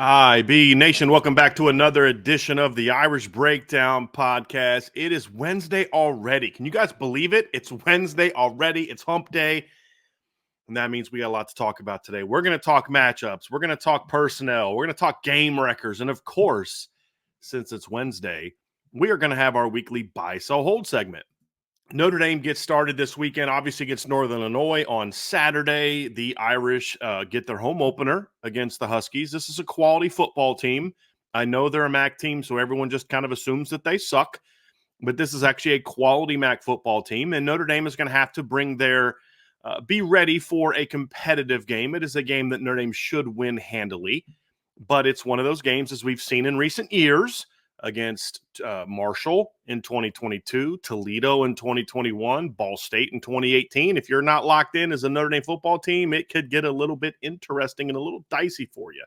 IB Nation, welcome back to another edition of the Irish Breakdown podcast. It is Wednesday already. Can you guys believe it? It's Wednesday already. It's hump day. And that means we got a lot to talk about today. We're going to talk matchups. We're going to talk personnel. We're going to talk game wreckers. And of course, since it's Wednesday, we are going to have our weekly buy, sell, hold segment. Notre Dame gets started this weekend, obviously against Northern Illinois on Saturday. The Irish get their home opener against the Huskies. This is a quality football team. I know they're a MAC team, so everyone just kind of assumes that they suck. But this is actually a quality MAC football team, and Notre Dame is going to have to be ready for a competitive game. It is a game that Notre Dame should win handily, but it's one of those games, as we've seen in recent years, against Marshall in 2022, Toledo in 2021, Ball State in 2018. If you're not locked in as a Notre Dame football team, it could get a little bit interesting and a little dicey for you.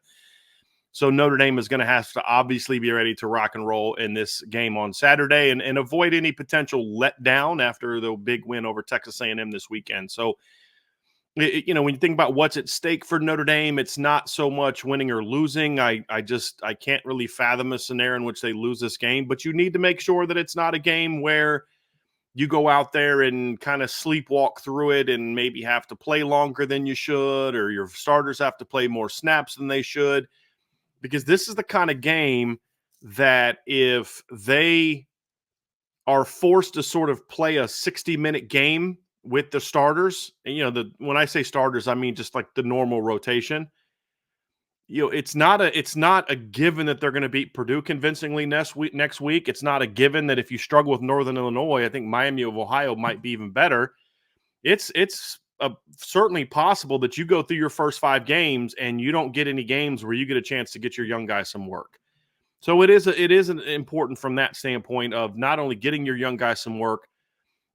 So Notre Dame is going to have to obviously be ready to rock and roll in this game on Saturday and avoid any potential letdown after the big win over Texas A&M this weekend. So when you think about what's at stake for Notre Dame, it's not so much winning or losing. I can't really fathom a scenario in which they lose this game, but you need to make sure that it's not a game where you go out there and kind of sleepwalk through it and maybe have to play longer than you should, or your starters have to play more snaps than they should, because this is the kind of game that if they are forced to sort of play a 60-minute game with the starters, and when I say starters, I mean just like the normal rotation. It's not a given that they're going to beat Purdue convincingly next week. It's not a given that if you struggle with Northern Illinois, I think Miami of Ohio might be even better. It's certainly possible that you go through your first 5 games and you don't get any games where you get a chance to get your young guys some work. So it is important from that standpoint of not only getting your young guys some work,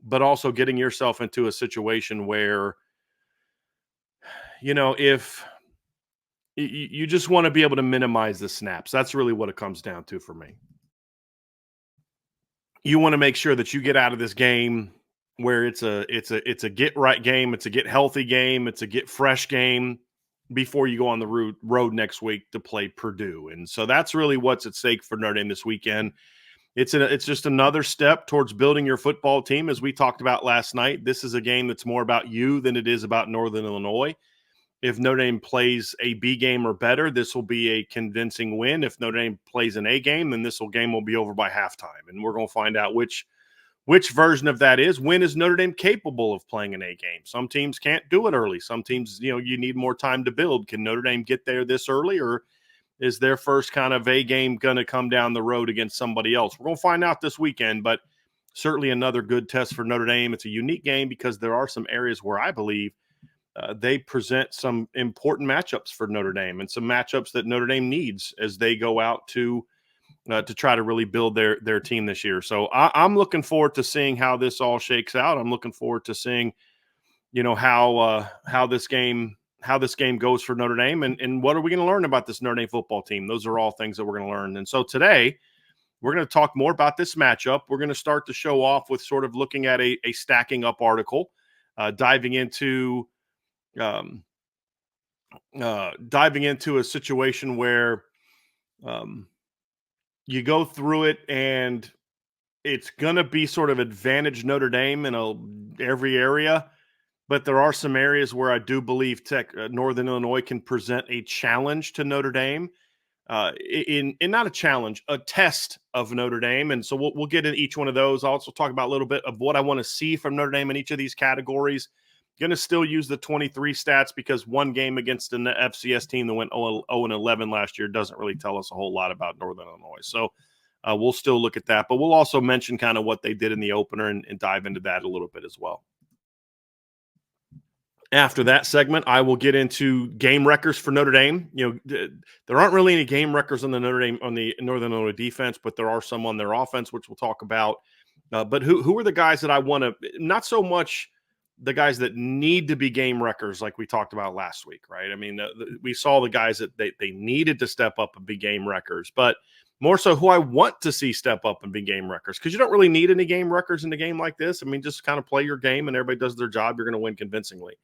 but also getting yourself into a situation where, if you just want to be able to minimize the snaps. That's really what it comes down to for me. You want to make sure that you get out of this game where it's a get right game, it's a get healthy game, it's a get fresh game before you go on the road next week to play Purdue. And so that's really what's at stake for Notre Dame this weekend. It's just another step towards building your football team. As we talked about last night, this is a game that's more about you than it is about Northern Illinois. If Notre Dame plays a B game or better, this will be a convincing win. If Notre Dame plays an A game, then this game will be over by halftime. And we're going to find out which version of that is. When is Notre Dame capable of playing an A game? Some teams can't do it early. Some teams, you need more time to build. Can Notre Dame get there this early, or is their first kind of A game going to come down the road against somebody else? We're going to find out this weekend, but certainly another good test for Notre Dame. It's a unique game because there are some areas where I believe they present some important matchups for Notre Dame and some matchups that Notre Dame needs as they go out to try to really build their team this year. So I'm looking forward to seeing how this all shakes out. I'm looking forward to seeing, how this game goes for Notre Dame and what are we going to learn about this Notre Dame football team. Those are all things that we're going to learn. And so today we're going to talk more about this matchup. We're going to start the show off with sort of looking at a stacking up article, diving into a situation where you go through it and it's going to be sort of advantage Notre Dame in every area, but there are some areas where I do believe Northern Illinois can present a challenge to Notre Dame, in not a challenge, a test of Notre Dame. And so we'll get into each one of those. I'll also talk about a little bit of what I want to see from Notre Dame in each of these categories. Going to still use the 23 stats because one game against an FCS team that went 0-11 last year doesn't really tell us a whole lot about Northern Illinois. So we'll still look at that, but we'll also mention kind of what they did in the opener and dive into that a little bit as well. After that segment, I will get into game wreckers for Notre Dame. There aren't really any game wreckers on the Northern Illinois defense, but there are some on their offense, which we'll talk about. But who are the guys that I want to, not so much the guys that need to be game wreckers like we talked about last week, right? I mean, we saw the guys that they needed to step up and be game wreckers, but more so who I want to see step up and be game wreckers, because you don't really need any game wreckers in a game like this. I mean, just kind of play your game and everybody does their job. You're going to win convincingly.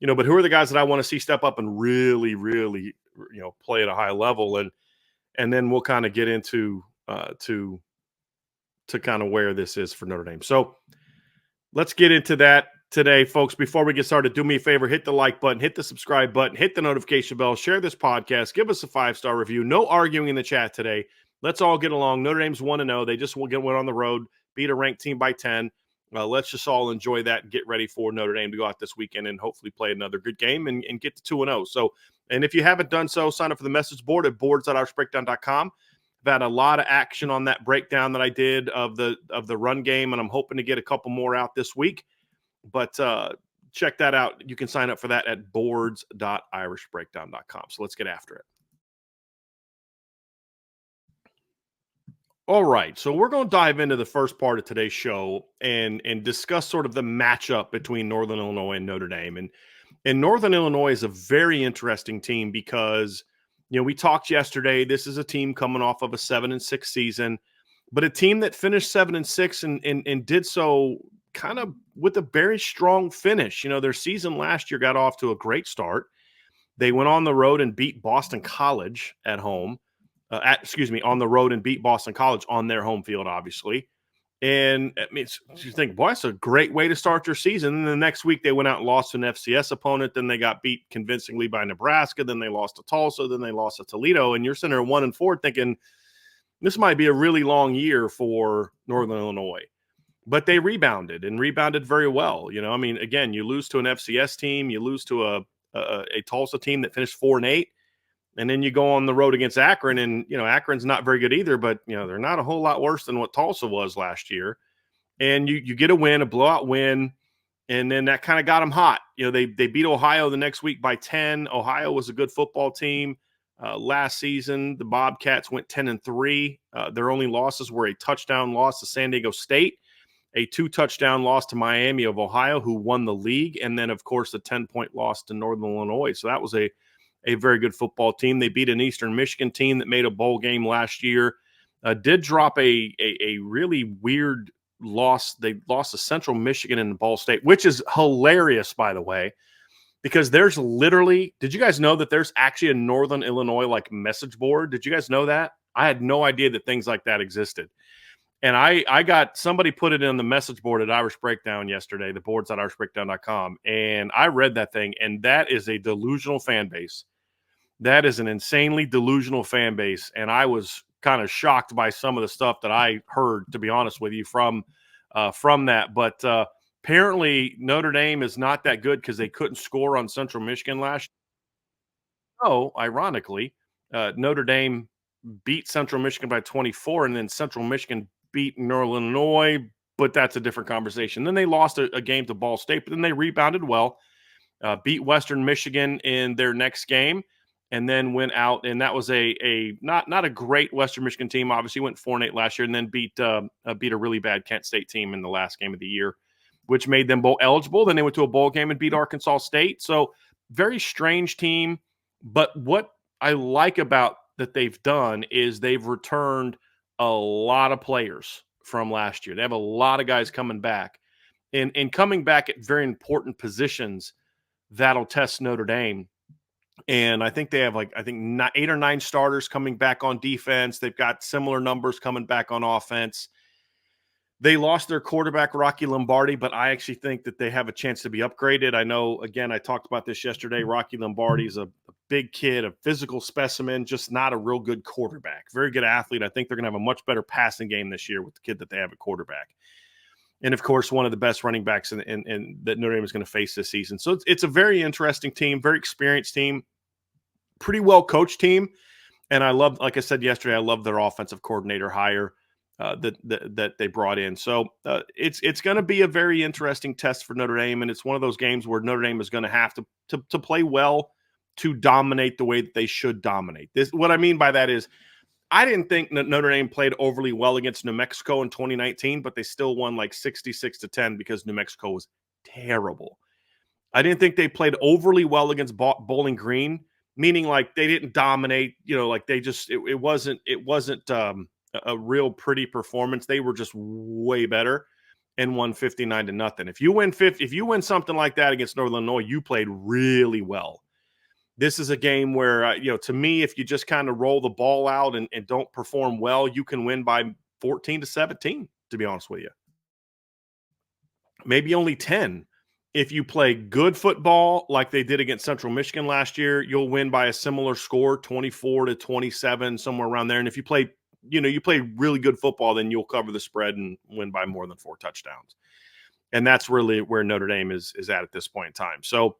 But who are the guys that I want to see step up and really, really, play at a high level, and then we'll kind of get into to kind of where this is for Notre Dame. So let's get into that today, folks. Before we get started, do me a favor, hit the like button, hit the subscribe button, hit the notification bell, share this podcast, give us a 5-star review. No arguing in the chat today. Let's all get along. Notre Dame's 1-0. They just went on the road, beat a ranked team by 10. Let's just all enjoy that and get ready for Notre Dame to go out this weekend and hopefully play another good game and get to 2-0. So, and if you haven't done so, sign up for the message board at boards.irishbreakdown.com. I've had a lot of action on that breakdown that I did of the run game, and I'm hoping to get a couple more out this week. But check that out. You can sign up for that at boards.irishbreakdown.com. So let's get after it. All right, so we're going to dive into the first part of today's show and discuss sort of the matchup between Northern Illinois and Notre Dame. And Northern Illinois is a very interesting team because we talked yesterday. This is a team coming off of a 7-6 season, but a team that finished 7-6 and did so kind of with a very strong finish. Their season last year got off to a great start. They went on the road and beat Boston College at home. On the road and beat Boston College on their home field, obviously. And I mean, you think, boy, that's a great way to start your season. And the next week they went out and lost to an FCS opponent. Then they got beat convincingly by Nebraska. Then they lost to Tulsa. Then they lost to Toledo. And you're sitting there 1-4 thinking this might be a really long year for Northern Illinois. But they rebounded very well. Again, you lose to an FCS team. You lose to a Tulsa team that finished 4-8. And then you go on the road against Akron, and, Akron's not very good either, but, they're not a whole lot worse than what Tulsa was last year. And you get a win, a blowout win, and then that kind of got them hot. They beat Ohio the next week by 10. Ohio was a good football team. Last season, the Bobcats went 10-3. Their only losses were a touchdown loss to San Diego State, a 2-touchdown loss to Miami of Ohio, who won the league, and then, of course, a 10-point loss to Northern Illinois. So that was a very good football team. They beat an Eastern Michigan team that made a bowl game last year. Did drop a really weird loss. They lost to Central Michigan and Ball State, which is hilarious, by the way, because there's literally – did you guys know that there's actually a Northern Illinois message board? Did you guys know that? I had no idea that things like that existed. And I got – somebody put it in the message board at Irish Breakdown yesterday, the boards at irishbreakdown.com, and I read that thing, and that is a delusional fan base. That is an insanely delusional fan base, and I was kind of shocked by some of the stuff that I heard, to be honest with you, from that. But apparently Notre Dame is not that good because they couldn't score on Central Michigan last year. Oh, ironically, Notre Dame beat Central Michigan by 24, and then Central Michigan beat Northern Illinois, but that's a different conversation. Then they lost a game to Ball State, but then they rebounded well, beat Western Michigan in their next game, and then went out, and that was a not a great Western Michigan team. Obviously, went 4-8 last year, and then beat a really bad Kent State team in the last game of the year, which made them bowl eligible. Then they went to a bowl game and beat Arkansas State. So very strange team. But what I like about that they've done is they've returned a lot of players from last year. They have a lot of guys coming back, and coming back at very important positions that'll test Notre Dame. And I think they have 8 or 9 starters coming back on defense. They've got similar numbers coming back on offense. They lost their quarterback, Rocky Lombardi, but I actually think that they have a chance to be upgraded. I know, again, I talked about this yesterday. Rocky Lombardi is a big kid, a physical specimen, just not a real good quarterback. Very good athlete. I think they're going to have a much better passing game this year with the kid that they have at quarterback. And, of course, one of the best running backs that Notre Dame is going to face this season. So it's a very interesting team, very experienced team, pretty well-coached team. And I love, like I said yesterday, I love their offensive coordinator hire that they brought in. So it's going to be a very interesting test for Notre Dame, and it's one of those games where Notre Dame is going to have to play well to dominate the way that they should dominate. What I mean by that is I didn't think that Notre Dame played overly well against New Mexico in 2019, but they still won 66-10 because New Mexico was terrible. I didn't think they played overly well against Bowling Green, meaning they didn't dominate. They just it wasn't a real pretty performance. They were just way better. and won 59-0. If you win 50, if you win something like that against Northern Illinois, you played really well. This is a game where, to me, if you just kind of roll the ball out and don't perform well, you can win by 14-17, to be honest with you. Maybe only 10. If you play good football like they did against Central Michigan last year, you'll win by a similar score, 24-27, somewhere around there. And if you play, you play really good football, then you'll cover the spread and win by more than 4 touchdowns. And that's really where Notre Dame is at this point in time. So,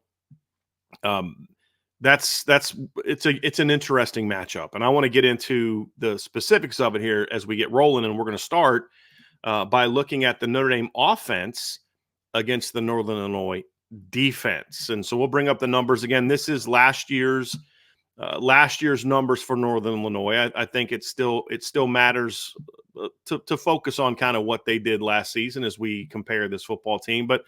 it's an interesting matchup, and I want to get into the specifics of it here as we get rolling. And we're going to start by looking at the Notre Dame offense against the Northern Illinois defense. And so we'll bring up the numbers again. This is last year's numbers for Northern Illinois. I think it still matters to focus on kind of what they did last season as we compare this football team. But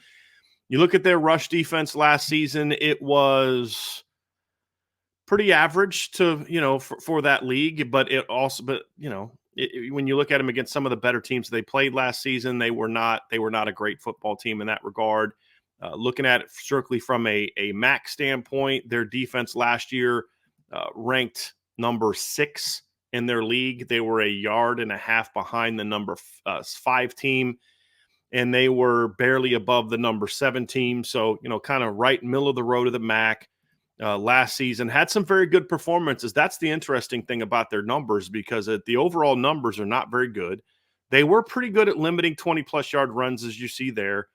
you look at their rush defense last season, it was pretty average to, for that league, but when you look at them against some of the better teams they played last season, they were not a great football team in that regard. Looking at it strictly from a MAC standpoint, their defense last year ranked number 6 in their league. They were 1.5 yards behind the number 5 team, and they were barely above the number 7 team. So, kind of right middle of the road of the MAC. Last season had some very good performances. That's the interesting thing about their numbers, because the overall numbers are not very good. They were pretty good at limiting 20-plus yard runs, as you see there.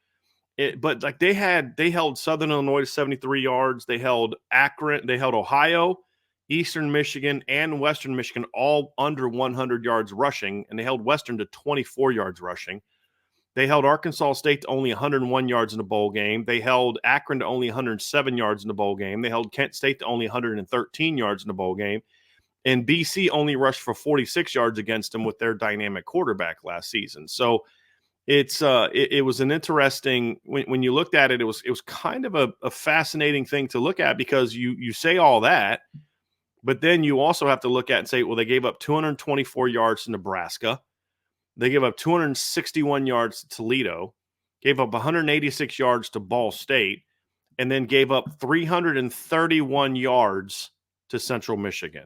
But like they held Southern Illinois to 73 yards. They held Akron, they held Ohio, Eastern Michigan, and Western Michigan all under 100 yards rushing, and they held Western to 24 yards rushing. They held Arkansas State to only 101 yards in the bowl game. They held Akron to only 107 yards in the bowl game. They held Kent State to only 113 yards in the bowl game. And BC only rushed for 46 yards against them with their dynamic quarterback last season. So it was an interesting, when you looked at it, it was kind of a fascinating thing to look at, because you say all that, but then you also have to look at and say, well, they gave up 224 yards to Nebraska. They gave up 261 yards to Toledo, gave up 186 yards to Ball State, and then gave up 331 yards to Central Michigan.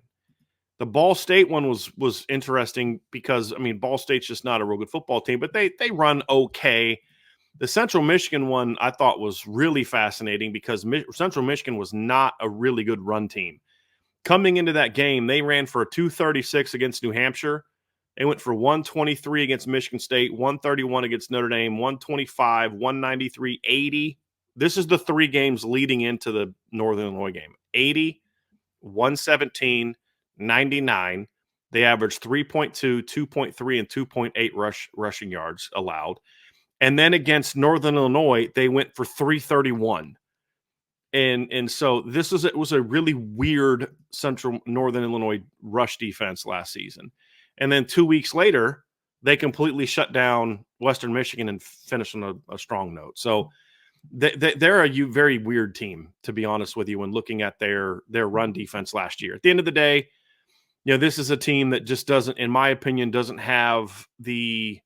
The Ball State one was interesting because, Ball State's just not a real good football team, but they run okay. The Central Michigan one I thought was really fascinating because Central Michigan was not a really good run team. Coming into that game, they ran for a 236 against New Hampshire. They went for 123 against Michigan State, 131 against Notre Dame, 125, 193, 80. This is the 3 games leading into the Northern Illinois game. 80, 117, 99. They averaged 3.2, 2.3, and 2.8 rushing yards allowed. And then against Northern Illinois, they went for 331. And so it was a really weird Central Northern Illinois rush defense last season. And then 2 weeks later, they completely shut down Western Michigan and finished on a strong note. So they're a very weird team, to be honest with you, when looking at their run defense last year. At the end of the day, this is a team that just doesn't, in my opinion, doesn't have the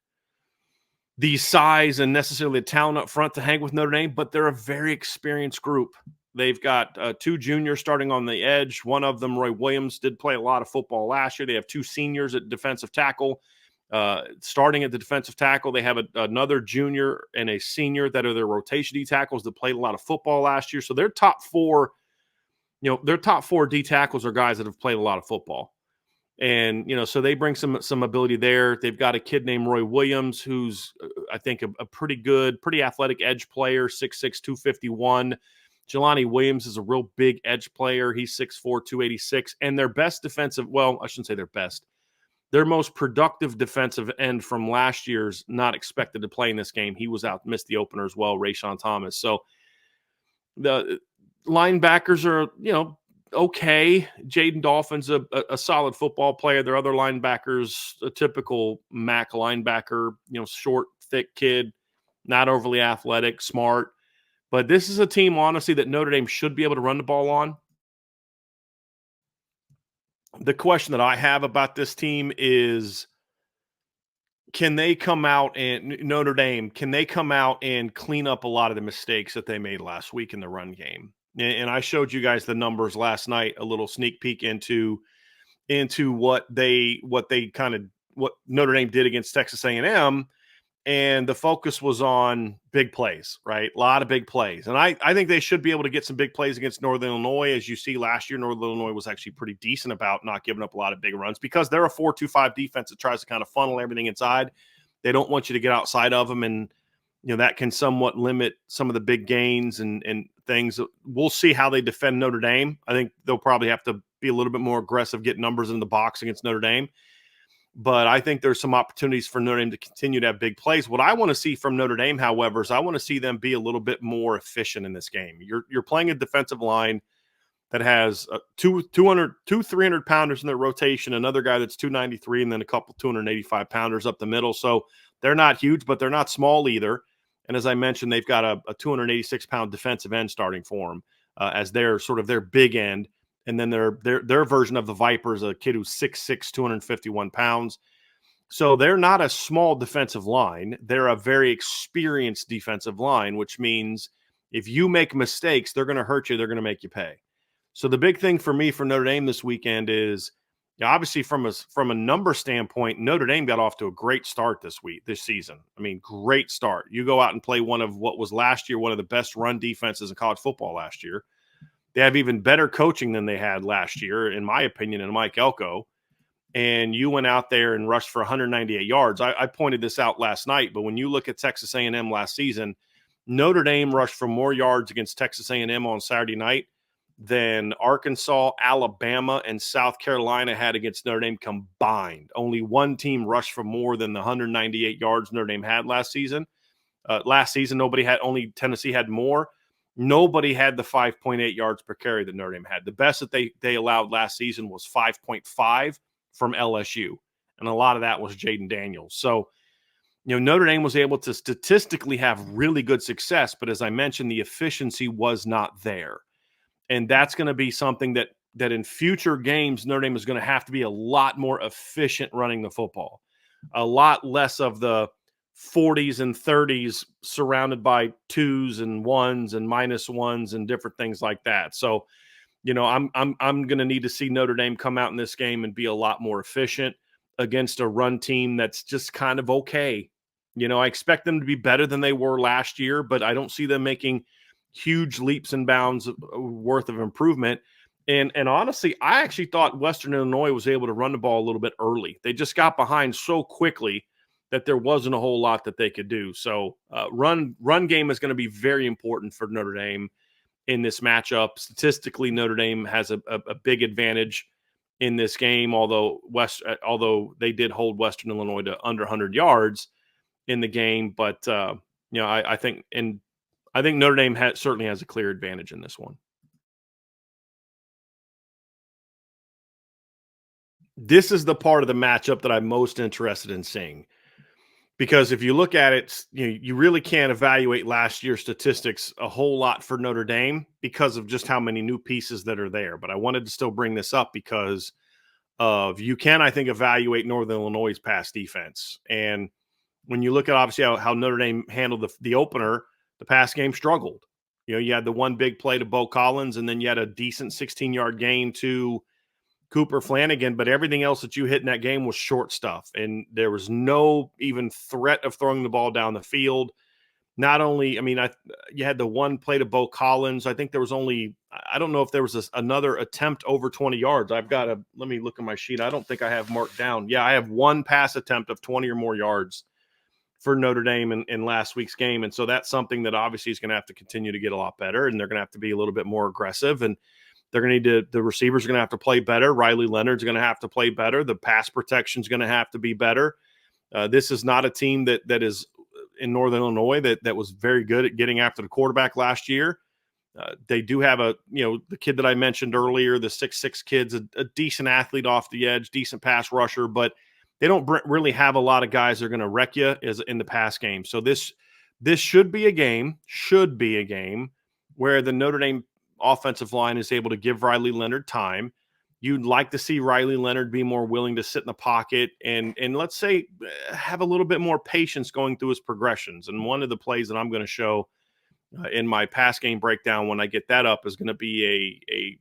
size and necessarily the talent up front to hang with Notre Dame, but they're a very experienced group. They've got 2 juniors starting on the edge. One of them, Roy Williams, did play a lot of football last year. They have 2 seniors at defensive tackle. Starting at the defensive tackle, they have another junior and a senior that are their rotation D tackles that played a lot of football last year. So their top 4, their top 4 D tackles are guys that have played a lot of football. And, so they bring some ability there. They've got a kid named Roy Williams, who's, I think, a pretty good, pretty athletic edge player, 6'6", 251. Jelani Williams is a real big edge player. He's 6'4", 286. And their best defensive, well, I shouldn't say their best. Their most productive defensive end from last year's not expected to play in this game. He was out, missed the opener as well, Rayshawn Thomas. So the linebackers are, okay. Jaden Dolphin's a solid football player. Their other linebackers, a typical MAC linebacker, short, thick kid, not overly athletic, smart. But this is a team, honestly, that Notre Dame should be able to run the ball on. The question that I have about this team is, can they come out and Notre Dame, can they come out and clean up a lot of the mistakes that they made last week in the run game? And I showed you guys the numbers last night, a little sneak peek into what Notre Dame did against Texas A&M, and the focus was on big plays, right? A lot of big plays. And I think they should be able to get some big plays against Northern Illinois. As you see, last year, Northern Illinois was actually pretty decent about not giving up a lot of big runs because they're a 4-2-5 defense that tries to kind of funnel everything inside. They don't want you to get outside of them, and that can somewhat limit some of the big gains and things. We'll see how they defend Notre Dame. I think they'll probably have to be a little bit more aggressive, get numbers in the box against Notre Dame. But I think there's some opportunities for Notre Dame to continue to have big plays. What I want to see from Notre Dame, however, is I want to see them be a little bit more efficient in this game. You're playing a defensive line that has two 300-pounders in their rotation, another guy that's 293, and then a couple 285-pounders up the middle. So they're not huge, but they're not small either. And as I mentioned, they've got a 286-pound defensive end starting for them as their sort of their big end. And then their version of the Vipers, a kid who's 6'6", 251 pounds. So they're not a small defensive line. They're a very experienced defensive line, which means if you make mistakes, they're going to hurt you. They're going to make you pay. So the big thing for me for Notre Dame this weekend is, obviously from a number standpoint, Notre Dame got off to a great start this season. I mean, great start. You go out and play one of what was last year one of the best run defenses in college football last year. They have even better coaching than they had last year, in my opinion, in Mike Elko. And you went out there and rushed for 198 yards. I pointed this out last night, but when you look at Texas A&M last season, Notre Dame rushed for more yards against Texas A&M on Saturday night than Arkansas, Alabama, and South Carolina had against Notre Dame combined. Only one team rushed for more than the 198 yards Notre Dame had last season. Only Tennessee had more. Nobody had the 5.8 yards per carry that Notre Dame had. The best that they allowed last season was 5.5 from LSU. And a lot of that was Jaden Daniels. So, Notre Dame was able to statistically have really good success, but as I mentioned, the efficiency was not there. And that's going to be something that in future games, Notre Dame is going to have to be a lot more efficient running the football. A lot less of the 40s and 30s surrounded by 2s and 1s and -1s and different things like that. So, I'm going to need to see Notre Dame come out in this game and be a lot more efficient against a run team that's just kind of okay. I expect them to be better than they were last year, but I don't see them making huge leaps and bounds worth of improvement. And honestly, I actually thought Western Illinois was able to run the ball a little bit early. They just got behind so quickly that there wasn't a whole lot that they could do. So run game is going to be very important for Notre Dame in this matchup. Statistically, Notre Dame has a big advantage in this game, although they did hold Western Illinois to under 100 yards in the game. But I think Notre Dame certainly has a clear advantage in this one. This is the part of the matchup that I'm most interested in seeing. Because if you look at it, you really can't evaluate last year's statistics a whole lot for Notre Dame because of just how many new pieces that are there. But I wanted to still bring this up because you can, I think, evaluate Northern Illinois' pass defense. And when you look at obviously how Notre Dame handled the opener, the pass game struggled. You had the one big play to Bo Collins, and then you had a decent 16-yard gain to Cooper Flanagan, but everything else that you hit in that game was short stuff. And there was no even threat of throwing the ball down the field. Not only, you had the one play to Bo Collins. I think there was I don't know if there was another attempt over 20 yards. Let me look at my sheet. I don't think I have marked down. Yeah, I have one pass attempt of 20 or more yards for Notre Dame in last week's game. And so that's something that obviously is going to have to continue to get a lot better, and they're going to have to be a little bit more aggressive. And they're going to need the receivers are going to have to play better. Riley Leonard's going to have to play better. The pass protection is going to have to be better. This is not a team that is in Northern Illinois that was very good at getting after the quarterback last year. They do have the kid that I mentioned earlier, the 6'6" kid's a decent athlete off the edge, decent pass rusher, but they don't really have a lot of guys that are going to wreck you in the pass game. So this should be a game where the Notre Dame offensive line is able to give Riley Leonard time. You'd like to see Riley Leonard be more willing to sit in the pocket and let's say have a little bit more patience going through his progressions. And one of the plays that I'm going to show in my pass game breakdown when I get that up is going to be a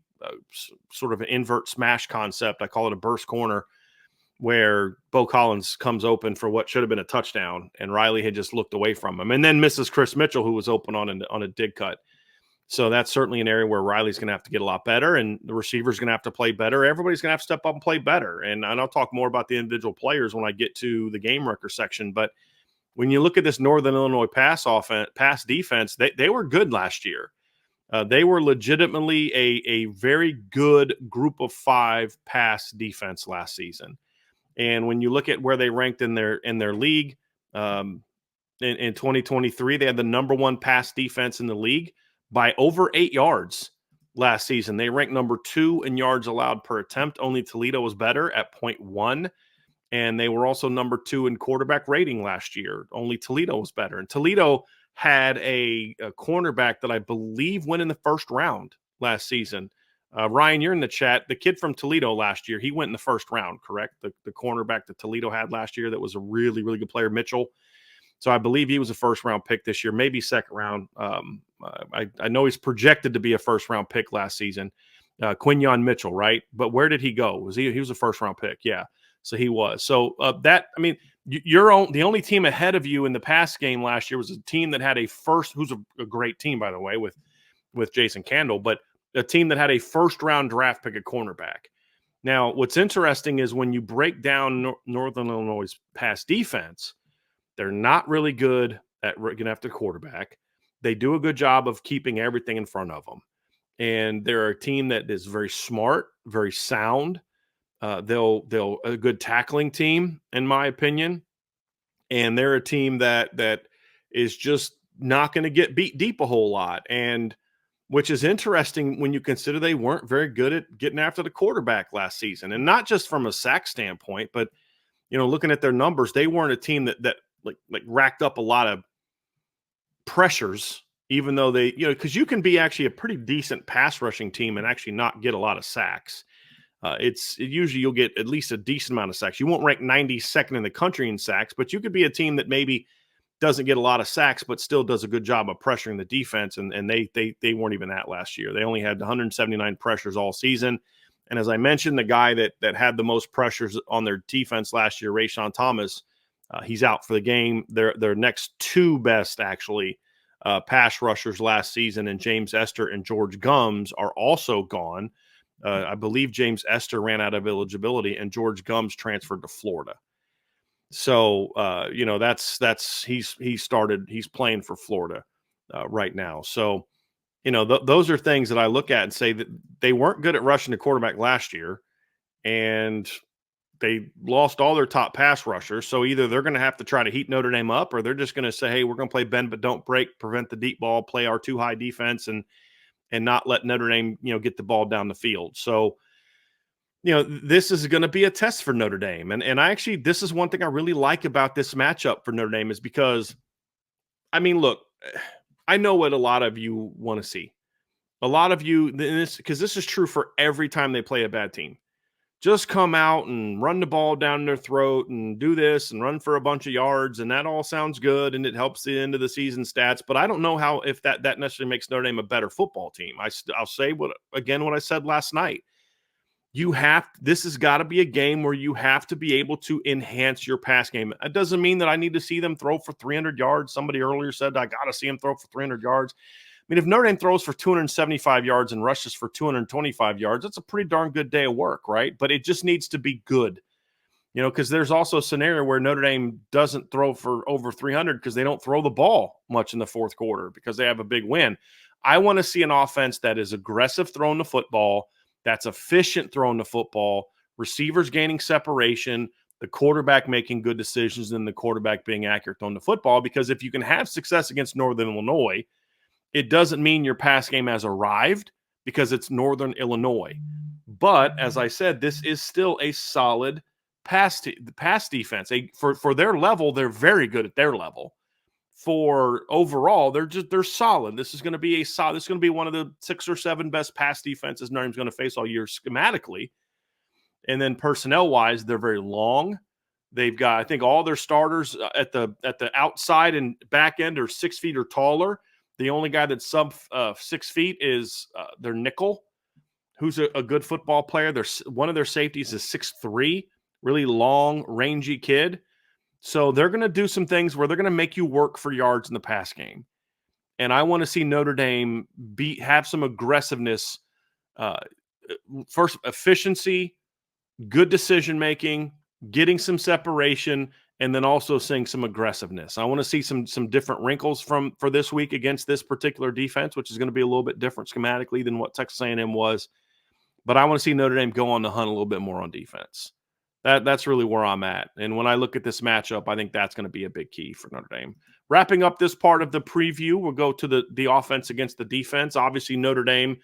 sort of an invert smash concept. I call it a burst corner, where Bo Collins comes open for what should have been a touchdown, and Riley had just looked away from him, and then misses Chris Mitchell, who was open on a dig cut. So that's certainly an area where Riley's going to have to get a lot better, and the receiver's going to have to play better. Everybody's going to have to step up and play better. And I'll talk more about the individual players when I get to the game wrecker section. But when you look at this Northern Illinois pass defense, they were good last year. They were legitimately a very good group of 5 pass defense last season. And when you look at where they ranked in their league in 2023, they had the number 1 pass defense in the league by over 8 yards last season. They ranked number 2 in yards allowed per attempt. Only Toledo was better at 0.1. And they were also number 2 in quarterback rating last year. Only Toledo was better. And Toledo had a cornerback that I believe went in the first round last season. Ryan, you're in the chat. The kid from Toledo last year, he went in the first round, correct? The cornerback that Toledo had last year that was a really, really good player, Mitchell. So I believe he was a first-round pick this year, maybe second round. I know he's projected to be a first-round pick last season. Quinyon Mitchell, right? But where did he go? He was a first-round pick, yeah. So he was. So the only team ahead of you in the pass game last year was a team that had who's a great team, by the way, with Jason Candle, but a team that had a first-round draft pick at cornerback. Now, what's interesting is when you break down Northern Illinois' pass defense, they're not really good at getting after the quarterback. They do a good job of keeping everything in front of them. And they're a team that is very smart, very sound. They'll a good tackling team, in my opinion. And they're a team that is just not going to get beat deep a whole lot. And which is interesting when you consider they weren't very good at getting after the quarterback last season. And not just from a sack standpoint, but, looking at their numbers, they weren't a team that racked up a lot of pressures, even though they, because you can be actually a pretty decent pass rushing team and actually not get a lot of sacks. Usually you'll get at least a decent amount of sacks. You won't rank 92nd in the country in sacks, but you could be a team that maybe doesn't get a lot of sacks, but still does a good job of pressuring the defense. And they weren't even that last year. They only had 179 pressures all season. And as I mentioned, the guy that had the most pressures on their defense last year, Rayshawn Thomas, he's out for the game. Their next 2 best, actually, pass rushers last season, and James Esther and George Gums are also gone. I believe James Esther ran out of eligibility, and George Gums transferred to Florida. So, he's playing for Florida right now. So, those are things that I look at and say that they weren't good at rushing the quarterback last year, and they lost all their top pass rushers. So either they're going to have to try to heat Notre Dame up, or they're just going to say, hey, we're going to play bend but don't break, prevent the deep ball, play our too high defense, and not let Notre Dame, get the ball down the field. So, this is going to be a test for Notre Dame. And I actually, this is one thing I really like about this matchup for Notre Dame is because, look, I know what a lot of you want to see. A lot of you, because this is true for every time they play a bad team. Just come out and run the ball down their throat and do this and run for a bunch of yards, and that all sounds good and it helps the end of the season stats. But I don't know if that necessarily makes Notre Dame a better football team. I'll say what I said last night. This has got to be a game where you have to be able to enhance your pass game. It doesn't mean that I need to see them throw for 300 yards. Somebody earlier said I got to see them throw for 300 yards. If Notre Dame throws for 275 yards and rushes for 225 yards, that's a pretty darn good day of work, right? But it just needs to be good, because there's also a scenario where Notre Dame doesn't throw for over 300 because they don't throw the ball much in the fourth quarter because they have a big win. I want to see an offense that is aggressive throwing the football, that's efficient throwing the football, receivers gaining separation, the quarterback making good decisions, and the quarterback being accurate on the football. Because if you can have success against Northern Illinois, it doesn't mean your pass game has arrived because it's Northern Illinois. But as I said, this is still a solid pass defense. For their level, they're very good at their level. For overall, they're solid. This is going to be one of the 6 or 7 best pass defenses Notre Dame's going to face all year schematically. And then personnel-wise, they're very long. They've got, I think, all their starters at the outside and back end are 6 feet or taller. The only guy that's sub 6 feet is their nickel, who's a good football player. One of their safeties is 6'3", really long, rangy kid. So they're going to do some things where they're going to make you work for yards in the pass game. And I want to see Notre Dame have some aggressiveness, first efficiency, good decision making, getting some separation, and then also seeing some aggressiveness. I want to see some different wrinkles for this week against this particular defense, which is going to be a little bit different schematically than what Texas A&M was. But I want to see Notre Dame go on the hunt a little bit more on defense. That's really where I'm at. And when I look at this matchup, I think that's going to be a big key for Notre Dame. Wrapping up this part of the preview, we'll go to the offense against the defense. Obviously, Notre Dame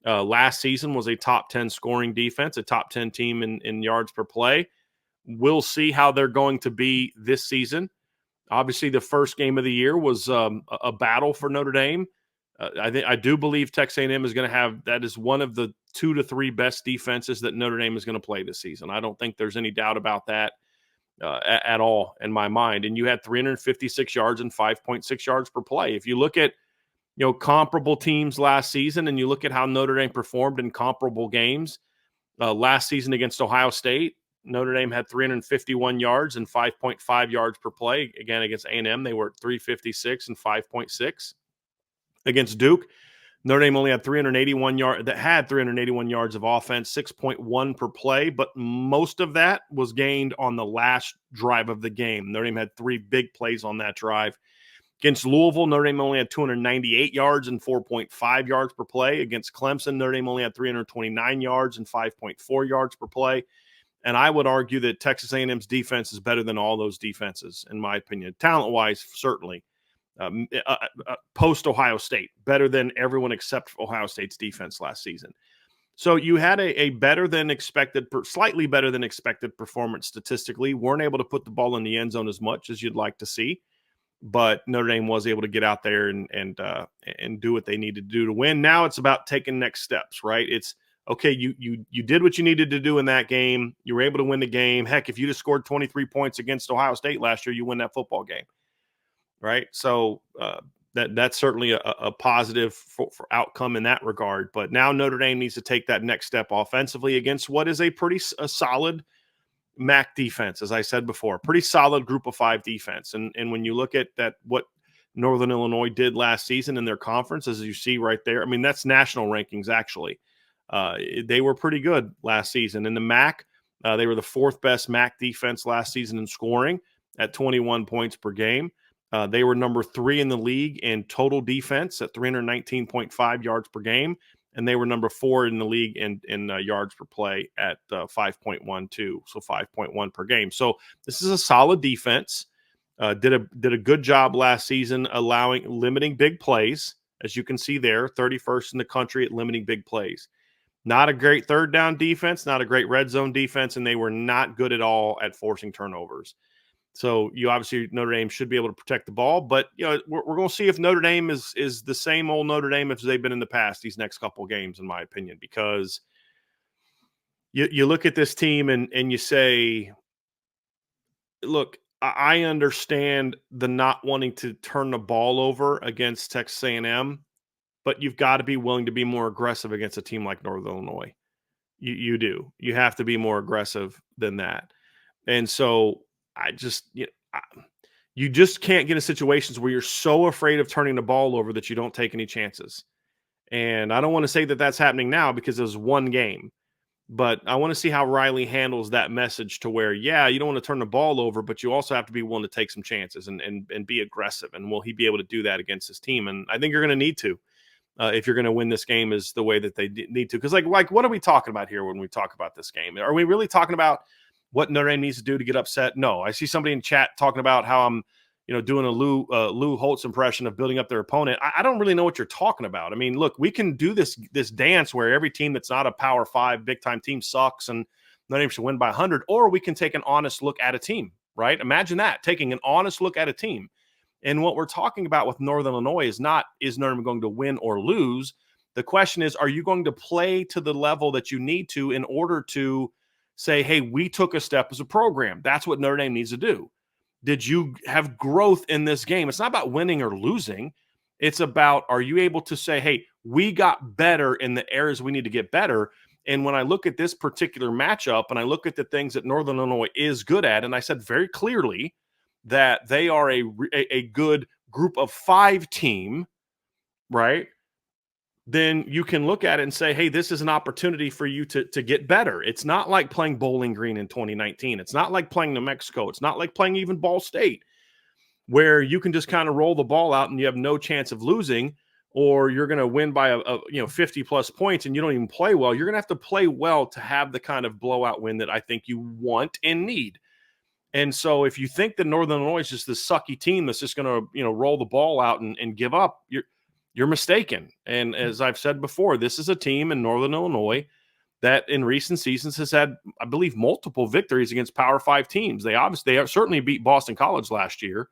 last season was a top 10 scoring defense, a top 10 team in yards per play. We'll see how they're going to be this season. Obviously, the first game of the year was a battle for Notre Dame. I do believe Texas A&M is going to have, that is one of the 2 to 3 best defenses that Notre Dame is going to play this season. I don't think there's any doubt about that at all in my mind. And you had 356 yards and 5.6 yards per play. If you look at comparable teams last season and you look at how Notre Dame performed in comparable games last season against Ohio State, Notre Dame had 351 yards and 5.5 yards per play. Again, against A&M, they were at 356 and 5.6. Against Duke, Notre Dame only had 381 yards of offense, 6.1 per play, but most of that was gained on the last drive of the game. Notre Dame had 3 big plays on that drive. Against Louisville, Notre Dame only had 298 yards and 4.5 yards per play. Against Clemson, Notre Dame only had 329 yards and 5.4 yards per play. And I would argue that Texas A&M's defense is better than all those defenses, in my opinion. Talent-wise, certainly. Post-Ohio State, better than everyone except Ohio State's defense last season. So you had a better than expected, slightly better than expected performance statistically. Weren't able to put the ball in the end zone as much as you'd like to see, but Notre Dame was able to get out there and do what they needed to do to win. Now it's about taking next steps, right? It's okay. You did what you needed to do in that game. You were able to win the game. Heck, if you just scored 23 points against Ohio State last year, you win that football game. Right. So that's certainly a positive for outcome in that regard. But now Notre Dame needs to take that next step offensively against what is a solid MAC defense, as I said before, pretty solid group of 5 defense. And when you look at what Northern Illinois did last season in their conference, as you see right there, I mean, that's national rankings, actually. They were pretty good last season. In the MAC, they were the 4th best MAC defense last season in scoring at 21 points per game. They were number 3 in the league in total defense at 319.5 yards per game, and they were number 4 in the league in yards per play at 5.12, so 5.1 per game. So this is a solid defense. Did a good job last season limiting big plays, as you can see there, 31st in the country at limiting big plays. Not a great third down defense, not a great red zone defense, and they were not good at all at forcing turnovers. So Notre Dame should be able to protect the ball, but we're going to see if Notre Dame is the same old Notre Dame as they've been in the past these next couple of games, in my opinion, because you look at this team and you say, look, I understand the not wanting to turn the ball over against Texas A&M, but you've got to be willing to be more aggressive against a team like Northern Illinois. You do. You have to be more aggressive than that. And so you just can't get in situations where you're so afraid of turning the ball over that you don't take any chances. And I don't want to say that that's happening now because it was one game, but I want to see how Riley handles that message to where, you don't want to turn the ball over, but you also have to be willing to take some chances and be aggressive. And will he be able to do that against his team? And I think you're going to need to, if you're going to win this game, is the way that they need to. Because like, what are we talking about here when we talk about this game? Are we really talking about what Notre Dame needs to do to get upset? No. I see somebody in chat talking about how I'm, doing a Lou Holtz impression of building up their opponent. I don't really know what you're talking about. I mean, look, we can do this dance where every team that's not a Power 5 big-time team sucks and Notre Dame should win by 100, or we can take an honest look at a team, right? Imagine that, taking an honest look at a team. And what we're talking about with Northern Illinois is not, is Notre Dame going to win or lose? The question is, are you going to play to the level that you need to in order to say, hey, we took a step as a program. That's what Notre Dame needs to do. Did you have growth in this game? It's not about winning or losing. It's about, are you able to say, hey, we got better in the areas we need to get better? And when I look at this particular matchup and I look at the things that Northern Illinois is good at, and I said very clearly that they are a good group of 5 team, right? Then you can look at it and say, hey, this is an opportunity for you to get better. It's not like playing Bowling Green in 2019. It's not like playing New Mexico. It's not like playing even Ball State, where you can just kind of roll the ball out and you have no chance of losing, or you're going to win by a 50 plus points and you don't even play well. You're going to have to play well to have the kind of blowout win that I think you want and need. And so if you think that Northern Illinois is just this sucky team that's just going to, roll the ball out and give up, you're mistaken. And as I've said before, this is a team in Northern Illinois that in recent seasons has had, I believe, multiple victories against Power 5 teams. They certainly beat Boston College last year,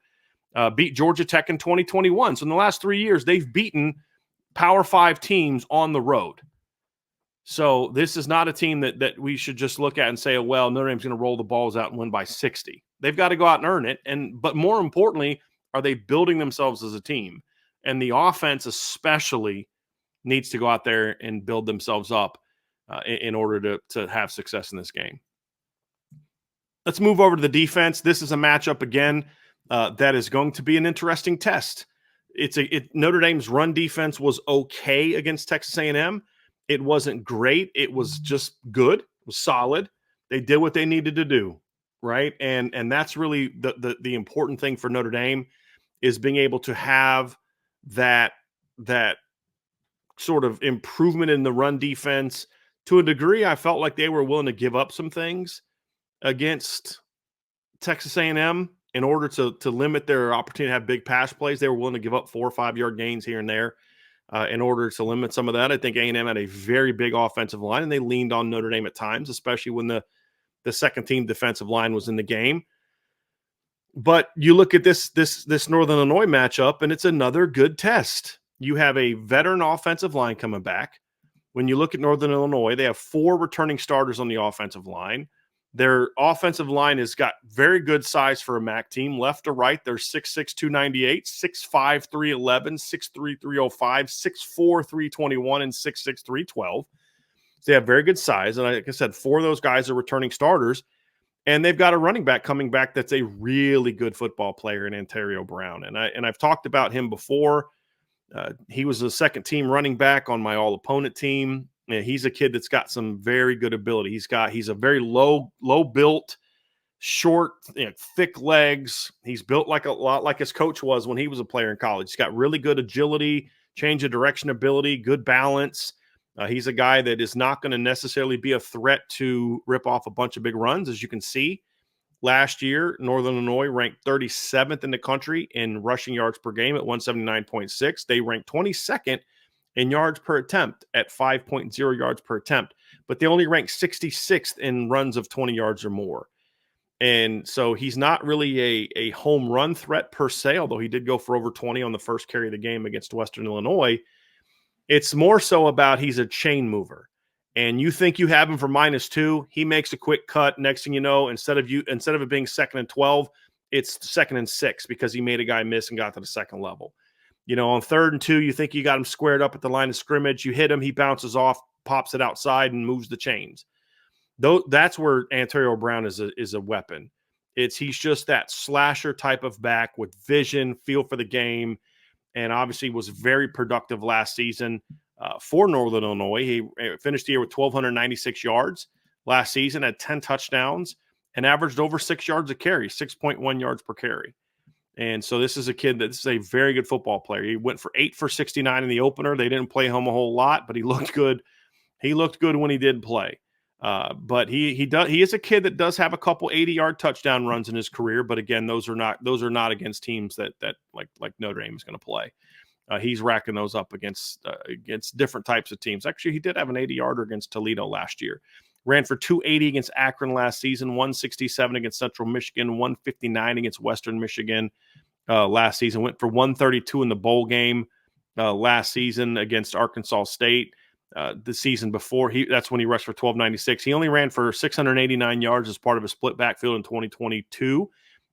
beat Georgia Tech in 2021. So in the last 3 years, they've beaten Power 5 teams on the road. So this is not a team that we should just look at and say, oh, well, Notre Dame's going to roll the balls out and win by 60. They've got to go out and earn it. But more importantly, are they building themselves as a team? And the offense especially needs to go out there and build themselves up in order to have success in this game. Let's move over to the defense. This is a matchup, again, that is going to be an interesting test. Notre Dame's run defense was okay against Texas A&M. It wasn't great. It was just good. It was solid. They did what they needed to do, right? And that's really the important thing for Notre Dame, is being able to have that sort of improvement in the run defense. To a degree, I felt like they were willing to give up some things against Texas A&M in order to limit their opportunity to have big pass plays. They were willing to give up 4 or 5 yard gains here and there in order to limit some of that. I think A&M had a very big offensive line, and they leaned on Notre Dame at times, especially when the second team defensive line was in the game. But you look at this Northern Illinois matchup, and it's another good test. You have a veteran offensive line coming back. When you look at Northern Illinois, they have 4 returning starters on the offensive line. Their offensive line has got very good size for a MAC team. Left to right, they're 6'6", 298, 6'5", 311, 6'3", 305, 6'4", 321, and 6'6", 312. So they have very good size. And like I said, 4 of those guys are returning starters. And they've got a running back coming back that's a really good football player in Ontario Brown. And I've talked about him before. He was a second-team running back on my all-opponent team. And he's a kid that's got some very good ability. He's a very low-built, short, thick legs. He's built a lot like his coach was when he was a player in college. He's got really good agility, change of direction ability, good balance. He's a guy that is not going to necessarily be a threat to rip off a bunch of big runs. As you can see, last year, Northern Illinois ranked 37th in the country in rushing yards per game at 179.6. They ranked 22nd in yards per attempt at 5.0 yards per attempt, but they only ranked 66th in runs of 20 yards or more. And so he's not really a home run threat per se, although he did go for over 20 on the first carry of the game against Western Illinois. It's more so about he's a chain mover. And you think you have him for -2, he makes a quick cut. Next thing you know, instead of it being 2nd and 12, it's 2nd and 6 because he made a guy miss and got to the second level. On 3rd and 2, you think you got him squared up at the line of scrimmage. You hit him, he bounces off, pops it outside, and moves the chains. That's where Ontario Brown is a weapon. He's just that slasher type of back with vision, feel for the game, and obviously was very productive last season for Northern Illinois. He finished the year with 1,296 yards last season, had 10 touchdowns, and averaged over 6 yards a carry, 6.1 yards per carry. And so this is a kid that's a very good football player. He went for 8 for 69 in the opener. They didn't play him a whole lot, but he looked good. He looked good when he did play. But he is a kid that does have a couple 80-yard touchdown runs in his career. But again, those are not against teams that like Notre Dame is going to play. He's racking those up against different types of teams. Actually, he did have an 80-yarder against Toledo last year. Ran for 280 against Akron last season, 167 against Central Michigan, 159 against Western Michigan last season. Went for 132 in the bowl game last season against Arkansas State. the season before. That's when he rushed for 1,296. He only ran for 689 yards as part of a split backfield in 2022,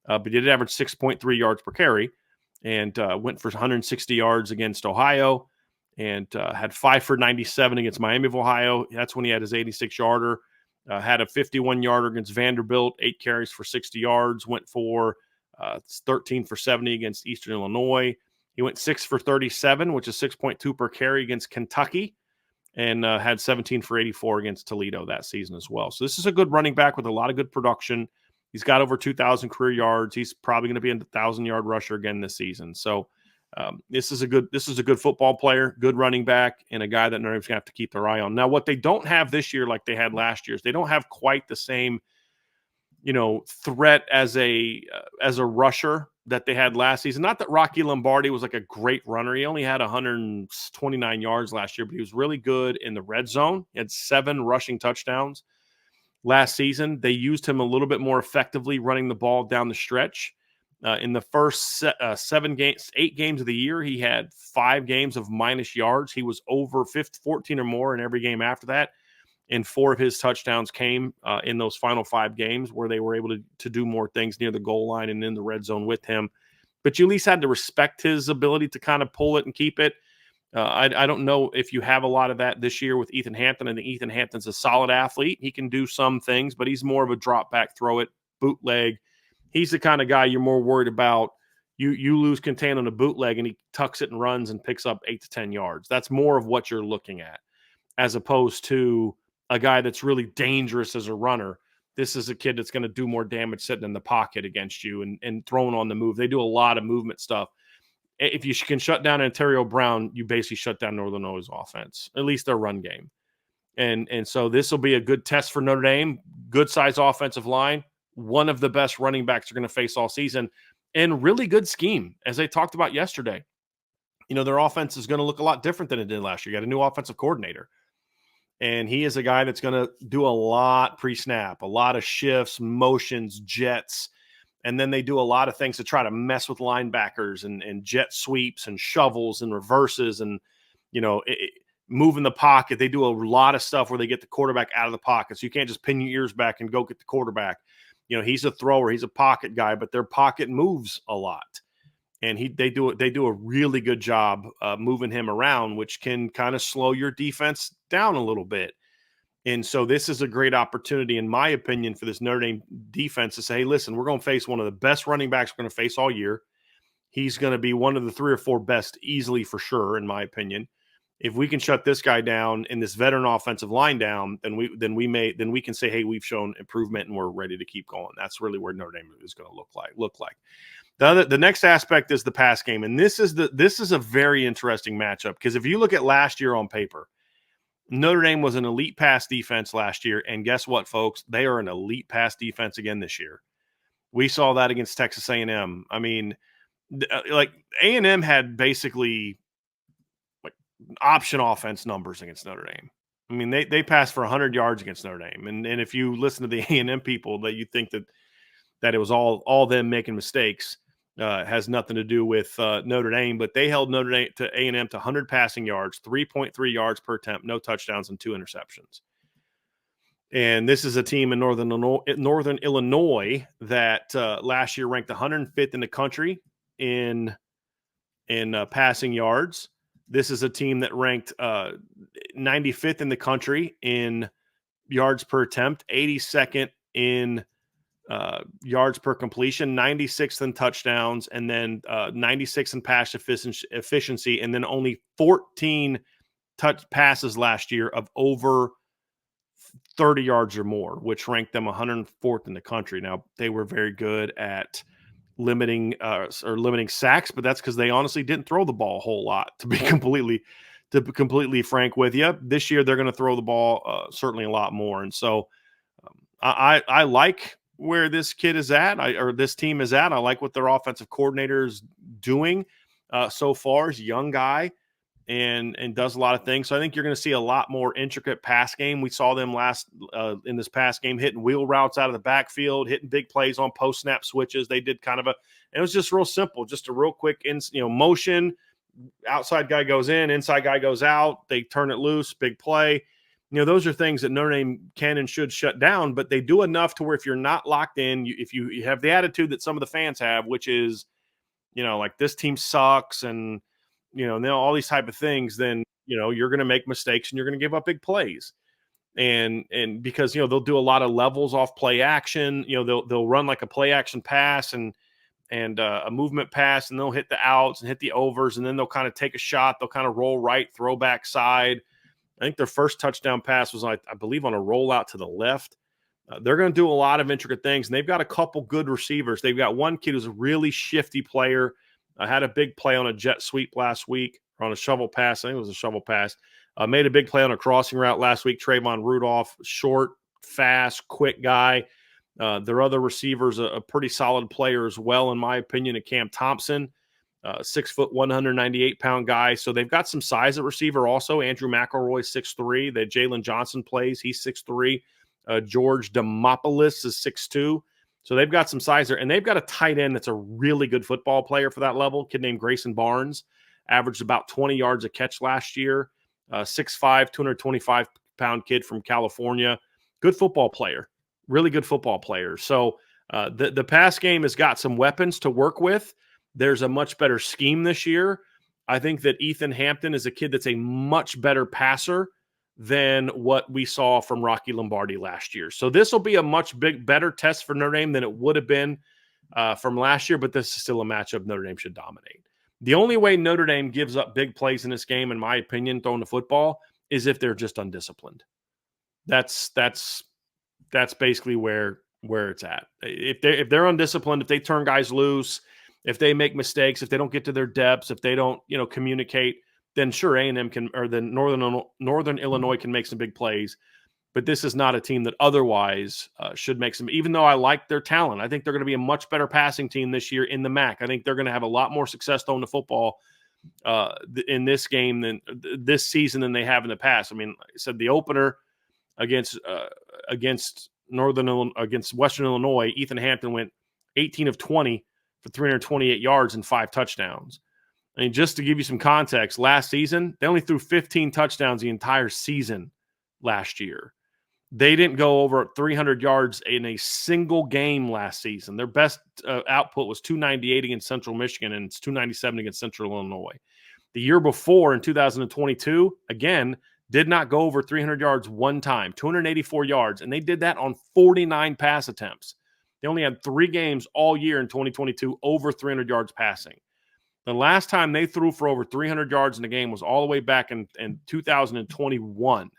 but he did average 6.3 yards per carry and went for 160 yards against Ohio and had 5 for 97 against Miami of Ohio. That's when he had his 86-yarder. Had a 51-yarder against Vanderbilt, 8 carries for 60 yards, went for 13 for 70 against Eastern Illinois. He went 6 for 37, which is 6.2 per carry against Kentucky, and had 17 for 84 against Toledo that season as well. So this is a good running back with a lot of good production. He's got over 2,000 career yards. He's probably going to be a 1,000-yard rusher again this season. So this is a good football player, good running back, and a guy that Notre Dame's going to have to keep their eye on. Now, what they don't have this year like they had last year is they don't have quite the same, threat as a rusher that they had last season. Not that Rocky Lombardi was like a great runner. He only had 129 yards last year, but he was really good in the red zone. He had 7 rushing touchdowns last season. They used him a little bit more effectively running the ball down the stretch. In the first 8 games of the year, he had 5 games of minus yards. He was over 14 or more in every game after that. And 4 of his touchdowns came in those final 5 games where they were able to do more things near the goal line and in the red zone with him. But you at least had to respect his ability to kind of pull it and keep it. I don't know if you have a lot of that this year with Ethan Hampton. I think Ethan Hampton's a solid athlete. He can do some things, but he's more of a drop back, throw it, bootleg. He's the kind of guy you're more worried about. You lose contain on a bootleg and he tucks it and runs and picks up 8 to 10 yards. That's more of what you're looking at, as opposed to a guy that's really dangerous as a runner. This is a kid that's going to do more damage sitting in the pocket against you and throwing on the move. They do a lot of movement stuff. If you can shut down Ontario Brown, you basically shut down Northern Illinois' offense, at least their run game. And so this will be a good test for Notre Dame. Good size offensive line. One of the best running backs they're going to face all season. And really good scheme, as they talked about yesterday. Their offense is going to look a lot different than it did last year. You got a new offensive coordinator. And he is a guy that's going to do a lot pre-snap, a lot of shifts, motions, jets. And then they do a lot of things to try to mess with linebackers and jet sweeps and shovels and reverses and, moving the pocket. They do a lot of stuff where they get the quarterback out of the pocket. So you can't just pin your ears back and go get the quarterback. He's a thrower. He's a pocket guy, but their pocket moves a lot. And they do a really good job moving him around, which can kind of slow your defense down a little bit. And so this is a great opportunity, in my opinion, for this Notre Dame defense to say, hey, listen, we're going to face one of the best running backs we're going to face all year. He's going to be one of the 3 or 4 best easily for sure, in my opinion. If we can shut this guy down and this veteran offensive line down, then we can say, hey, we've shown improvement and we're ready to keep going. That's really where Notre Dame is going to look like. The next aspect is the pass game, and this is a very interesting matchup because if you look at last year on paper, Notre Dame was an elite pass defense last year, and guess what, folks? They are an elite pass defense again this year. We saw that against Texas A&M. I mean, like A&M had basically like option offense numbers against Notre Dame. I mean, they passed for 100 yards against Notre Dame, and if you listen to the A&M people, that you think that it was all them making mistakes. Has nothing to do with Notre Dame, but they held Notre Dame to A&M to 100 passing yards, 3.3 yards per attempt, no touchdowns, and 2 interceptions. And this is a team in Northern Illinois that last year ranked 105th in the country in passing yards. This is a team that ranked 95th in the country in yards per attempt, 82nd in yards per completion, 96th in touchdowns, and then 96 in pass efficiency, and then only 14 passes last year of over 30 yards or more, which ranked them 104th in the country. Now, they were very good at limiting sacks, but that's because they honestly didn't throw the ball a whole lot, to be completely frank with you. This year, they're going to throw the ball certainly a lot more. And so I like where this kid is at, or this team is at. I like what their offensive coordinator is doing so far. He's a young guy and does a lot of things. So I think you're going to see a lot more intricate pass game. We saw them in this pass game hitting wheel routes out of the backfield, hitting big plays on post snap switches. They did it was just real simple, just a real quick motion, outside guy goes in, inside guy goes out, they turn it loose, big play. Those are things that Notre Dame can and should shut down, but they do enough to where if you're not locked in, if you have the attitude that some of the fans have, which is, like this team sucks and, all these type of things, then, you're going to make mistakes and you're going to give up big plays. And because, they'll do a lot of levels off play action, they'll run like a play action pass and a movement pass, and they'll hit the outs and hit the overs, and then they'll kind of take a shot. They'll kind of roll right, throw back side. I think their first touchdown pass was, I believe, on a rollout to the left. They're going to do a lot of intricate things, and they've got a couple good receivers. They've got one kid who's a really shifty player. Had a big play on a jet sweep last week, or on a shovel pass. I think it was a shovel pass. Made a big play on a crossing route last week. Trayvon Rudolph, short, fast, quick guy. Their other receivers, a pretty solid player as well, in my opinion, at Cam Thompson, 6 foot, 198-pound guy. So they've got some size at receiver also. Andrew McElroy, 6'3". That Jalen Johnson plays. He's 6'3". George Demopoulos is 6'2". So they've got some size there. And they've got a tight end that's a really good football player for that level, a kid named Grayson Barnes. Averaged about 20 yards a catch last year. 6'5", 225-pound kid from California. Good football player. Really good football player. So the pass game has got some weapons to work with. There's a much better scheme this year. I think that Ethan Hampton is a kid that's a much better passer than what we saw from Rocky Lombardi last year. So this will be a much better test for Notre Dame than it would have been from last year, but this is still a matchup Notre Dame should dominate. The only way Notre Dame gives up big plays in this game, in my opinion, throwing the football, is if they're just undisciplined. That's basically where it's at. If they're undisciplined, if they turn guys loose, if they make mistakes, if they don't get to their depths, if they don't communicate, then sure A&M can, or then Northern Illinois can make some big plays. But this is not a team that otherwise should make some. Even though I like their talent, I think they're going to be a much better passing team this year in the MAC. I think they're going to have a lot more success throwing the football in this game this season than they have in the past. I mean, like I said, the opener against Western Illinois, Ethan Hampton went 18 of 20 for 328 yards and 5 touchdowns. I mean, just to give you some context, last season they only threw 15 touchdowns the entire season last year. They didn't go over 300 yards in a single game last season. Their best output was 298 against Central Michigan, and it's 297 against Central Illinois. The year before, in 2022, again, did not go over 300 yards one time, 284 yards, and they did that on 49 pass attempts. They only had 3 games all year in 2022 over 300 yards passing. The last time they threw for over 300 yards in a game was all the way back in 2021.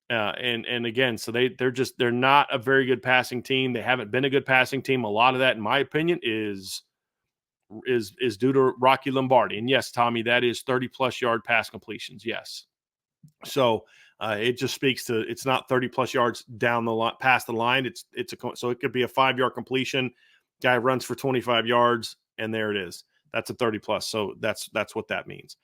And again, so they're not a very good passing team. They haven't been a good passing team. A lot of that, in my opinion, is due to Rocky Lombardi. And yes, Tommy, that is 30-plus yard pass completions. Yes. So it just speaks to, it's not 30-plus yards down the line, past the line. So it could be a 5-yard completion. Guy runs for 25 yards, and there it is. That's a 30-plus. So that's what that means.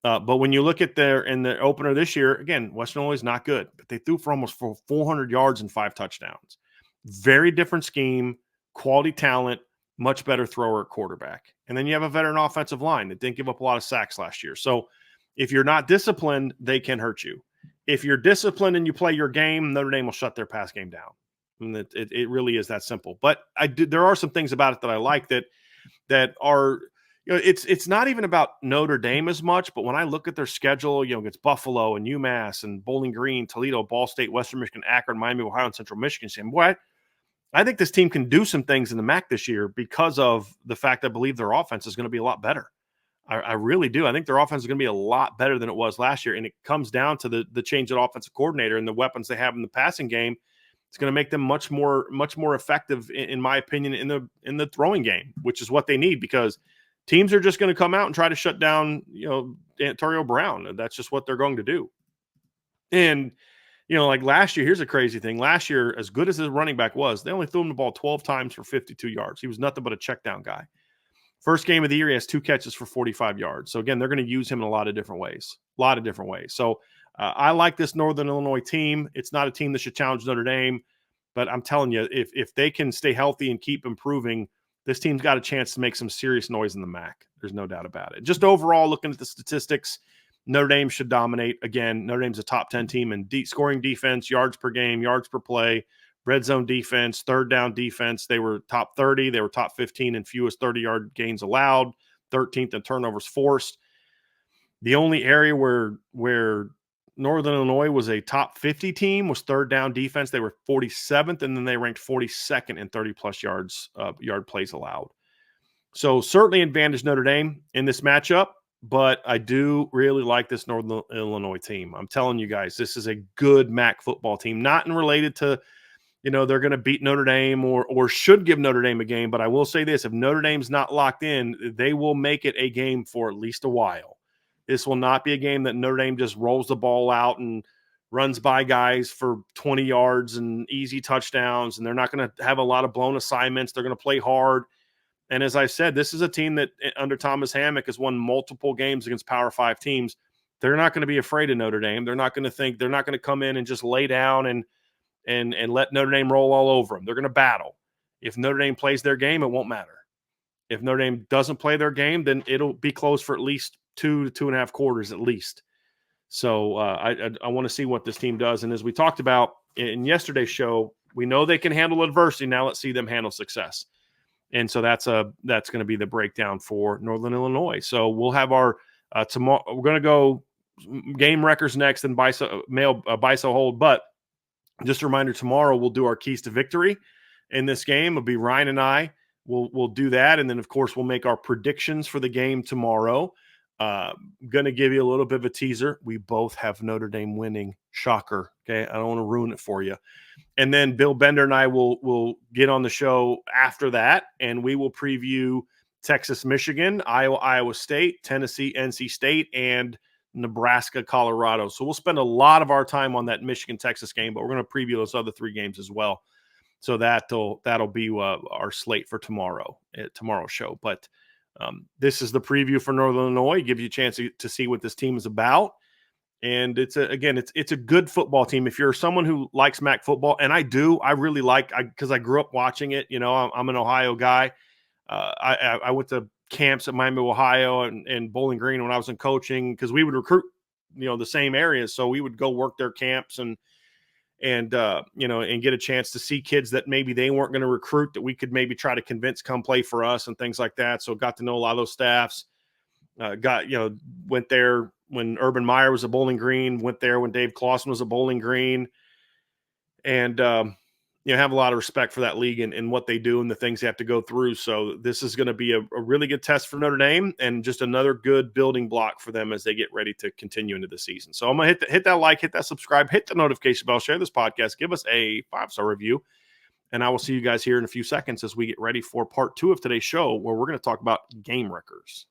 But when you look at in the opener this year, again, Western Illinois is not good, but they threw for almost 400 yards and 5 touchdowns. Very different scheme, quality talent, much better thrower at quarterback. And then you have a veteran offensive line that didn't give up a lot of sacks last year. So if you're not disciplined, they can hurt you. If you're disciplined and you play your game, Notre Dame will shut their pass game down. And it really is that simple. But there are some things about it that I like that are – it's not even about Notre Dame as much, but when I look at their schedule, against Buffalo and UMass and Bowling Green, Toledo, Ball State, Western Michigan, Akron, Miami, Ohio, and Central Michigan, saying, boy, I think this team can do some things in the MAC this year because of the fact I believe their offense is going to be a lot better. I really do. I think their offense is going to be a lot better than it was last year, and it comes down to the change of offensive coordinator and the weapons they have in the passing game. It's going to make them much more effective, in my opinion, in the throwing game, which is what they need, because teams are just going to come out and try to shut down, Antonio Brown. That's just what they're going to do. And, like last year, here's a crazy thing. Last year, as good as his running back was, they only threw him the ball 12 times for 52 yards. He was nothing but a check down guy. First game of the year, he has 2 catches for 45 yards. So, again, they're going to use him in a lot of different ways. So, I like this Northern Illinois team. It's not a team that should challenge Notre Dame. But I'm telling you, if they can stay healthy and keep improving, this team's got a chance to make some serious noise in the MAC. There's no doubt about it. Just overall, looking at the statistics, Notre Dame should dominate. Again, Notre Dame's a top 10 team in scoring defense, yards per game, yards per play, red zone defense, third down defense. They were top 30. They were top 15 in fewest 30-yard gains allowed, 13th in turnovers forced. The only area where Northern Illinois was a top 50 team was third down defense. They were 47th, and then they ranked 42nd in 30-plus yard plays allowed. So certainly advantage Notre Dame in this matchup, but I do really like this Northern Illinois team. I'm telling you guys, this is a good MAC football team, not related to, they're going to beat Notre Dame or should give Notre Dame a game. But I will say this, if Notre Dame's not locked in, they will make it a game for at least a while. This will not be a game that Notre Dame just rolls the ball out and runs by guys for 20 yards and easy touchdowns, and they're not going to have a lot of blown assignments. They're going to play hard. And as I said, this is a team that under Thomas Hammock has won multiple games against Power 5 teams. They're not going to be afraid of Notre Dame. They're not going to come in and just lay down and let Notre Dame roll all over them. They're going to battle. If Notre Dame plays their game, it won't matter. If Notre Dame doesn't play their game, then it'll be close for at least 2 to 2.5 quarters at least. So I want to see what this team does. And as we talked about in yesterday's show, we know they can handle adversity. Now let's see them handle success. And so that's going to be the breakdown for Northern Illinois. So we'll have our tomorrow. We're going to go game records next and BISO hold. But just a reminder, tomorrow we'll do our keys to victory in this game. It'll be Ryan and I. We'll do that. And then, of course, we'll make our predictions for the game tomorrow. Going to give you a little bit of a teaser. We both have Notre Dame winning. Shocker. Okay. I don't want to ruin it for you. And then Bill Bender and I will get on the show after that, and we will preview Texas, Michigan, Iowa State, Tennessee, NC State, and Nebraska, Colorado. So we'll spend a lot of our time on that Michigan-Texas game, but we're going to preview those other 3 games as well. So that'll be our slate for tomorrow's show. But this is the preview for Northern Illinois. Give you a chance to see what this team is about. And it's a good football team. If you're someone who likes MAC football, and I do, I really because I grew up watching it. I'm an Ohio guy. I went to camps at Miami, Ohio, and Bowling Green when I was in coaching because we would recruit, the same areas. So we would go work their camps and get a chance to see kids that maybe they weren't going to recruit that we could maybe try to convince come play for us and things like that. So got to know a lot of those staffs. Went there when Urban Meyer was at Bowling Green, went there when Dave Clawson was at Bowling Green, and have a lot of respect for that league and what they do and the things they have to go through. So this is going to be a really good test for Notre Dame and just another good building block for them as they get ready to continue into the season. So I'm going to hit that like, hit that subscribe, hit the notification bell, share this podcast, give us a 5-star review, and I will see you guys here in a few seconds as we get ready for part 2 of today's show where we're going to talk about game records.